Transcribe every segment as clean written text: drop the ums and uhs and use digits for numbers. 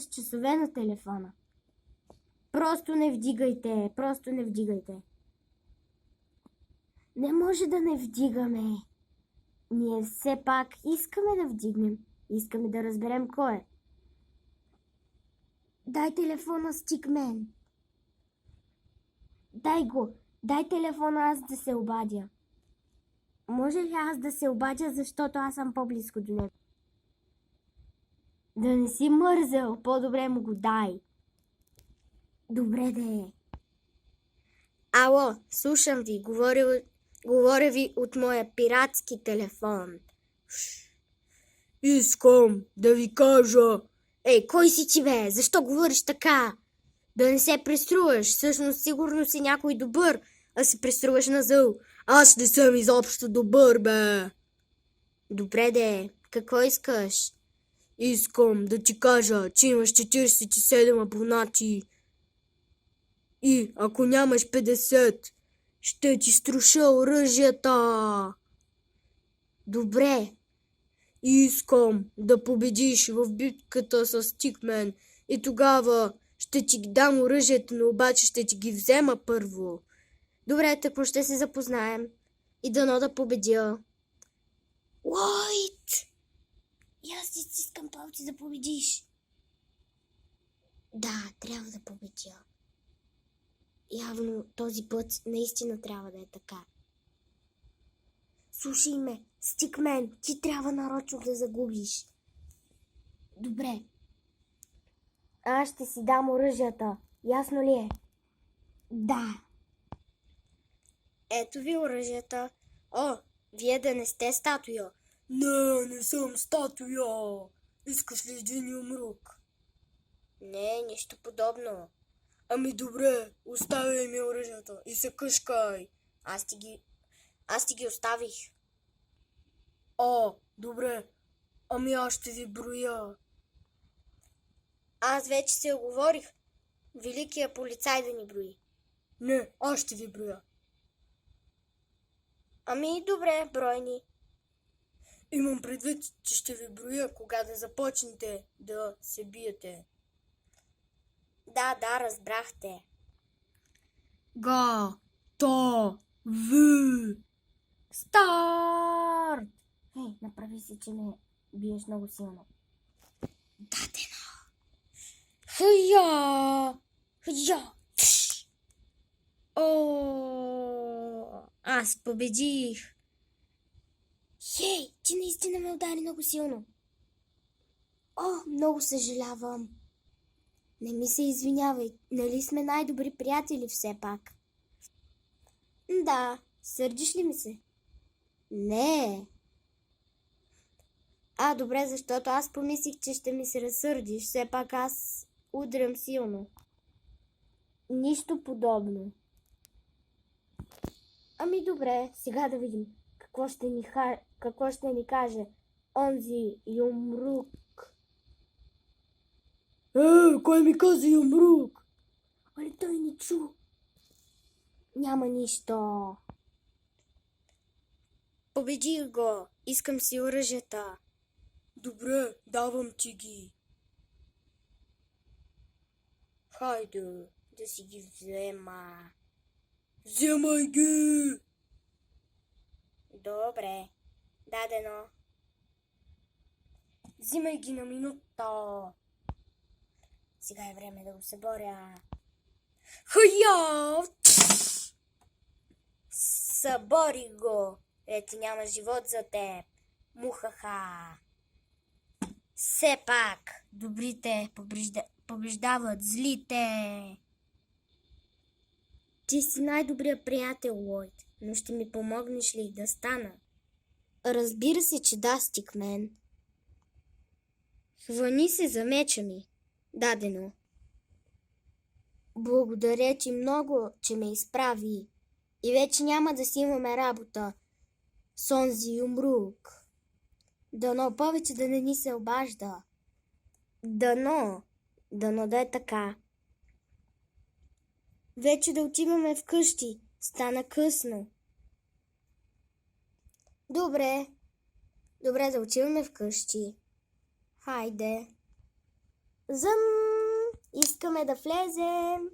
с часове на телефона. Просто не вдигайте, просто не вдигайте. Не може да не вдигаме. Ние все пак искаме да вдигнем. Искаме да разберем кой е. Дай телефона, Стикмен. Дай го. Дай телефона, аз да се обадя. Може ли аз да се обадя, защото аз съм по-близко до него? Да не си мързел, по-добре му го дай. Добре да е. Ало, слушам ви, говоря ви от моя пиратски телефон. Искам да ви кажа. Ей, кой си ти, бе? Защо говориш така? Да не се преструваш. Всъщност сигурно си някой добър, а се преструваш на зъл. Аз не съм изобщо добър, бе. Добре де, какво искаш? Искам да ти кажа, че имаш 47 абонати. И ако нямаш 50, ще ти струша оръжията. Добре. Искам да победиш в битката с Стикмен и тогава ще ти дам оръжията, но обаче ще ти ги взема първо. Добре, тъкмо ще се запознаем. И дано да победя. Лойд! И аз ти стискам палци да победиш. Да, трябва да победя. Явно този път наистина трябва да е така. Слушай ме, Стикмен, ти трябва нарочно да загубиш. Добре. Аз ще си дам оръжията. Ясно ли е? Да. Ето ви оръжията. О, вие да не сте статуя. Не съм статуя. Искаш ли един юмрук? Не, нищо подобно. Ами добре, оставяй ми оръжията и се къшкай. Аз ти ги оставих. О, добре. Ами аз ще ви броя. Аз вече се оговорих. Великият полицай да ни брои. Не, аз ще ви броя. Ами добре, брой ни. Имам предвид, че ще ви броя, кога да започнете да се биете. Да, разбрахте. Готови. Старт! Ей, направи си, че ме биеш много силно. Дадено! Хая! О, аз победих! Хей, ти наистина ме удари много силно. О, много съжалявам. Не ми се извинявай, нали сме най-добри приятели все пак? Да, сърдиш ли ми се? Не. Добре, защото аз помислих, че ще ми се разсърдиш. Все пак аз удрям силно. Нищо подобно. Ами добре, сега да видим какво ще ни каже онзи юмрук. Кой ми каза юмрук? Али той не чу. Няма нищо. Победих го. Искам си оръжията. Добре, давам ти ги. Хайде, да си ги взема. Вземай ги! Добре, дадено. Взимай ги на минута. Сега е време да го съборя. Хая! Събори го! Ети няма живот за теб. Мухаха! Все пак, добрите побеждават злите. Ти си най-добрият приятел, Лойд, но ще ми помогнеш ли да стана? Разбира се, че да, Стикмен. Хвани се за меча ми. Дадено. Благодаря ти много, че ме изправи. И вече няма да си имаме работа с онзи юмрук. Дано повече да не ни се обажда. Дано да е така. Вече да отиваме вкъщи. Стана късно. Добре да отиваме вкъщи. Хайде. Искаме да влезем.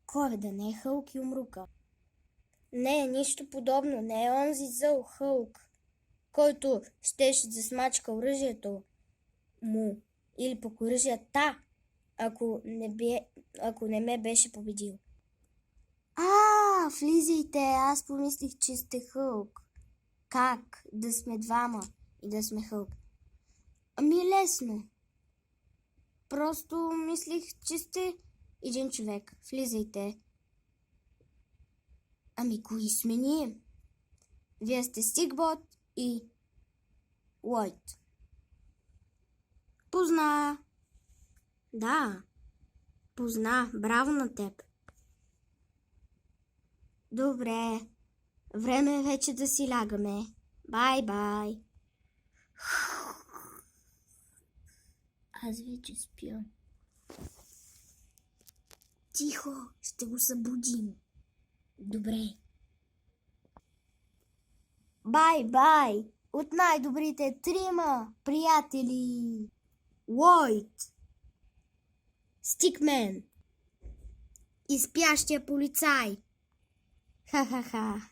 Кой да не е Хълк и умрука? Не, нищо подобно. Не е онзи зъл Хълк, който щеше да смачка оръжието му или пък оръжията, ако не ме беше победил. Влизайте, аз помислих, че сте Хълк. Как да сме двама и да сме Хълк? Лесно. Просто мислих, че сте един човек. Влизайте. Кои сме ние? Вие сте Стикбот и Лойд. Позна. Да. Позна. Браво на теб. Добре. Време е вече да си лягаме. Бай-бай. Аз вече спя. Тихо, ще го събудим. Добре. Бай-бай от най-добрите 3 приятели. Лойд, Стикмен и спящия полицай. Ха-ха-ха.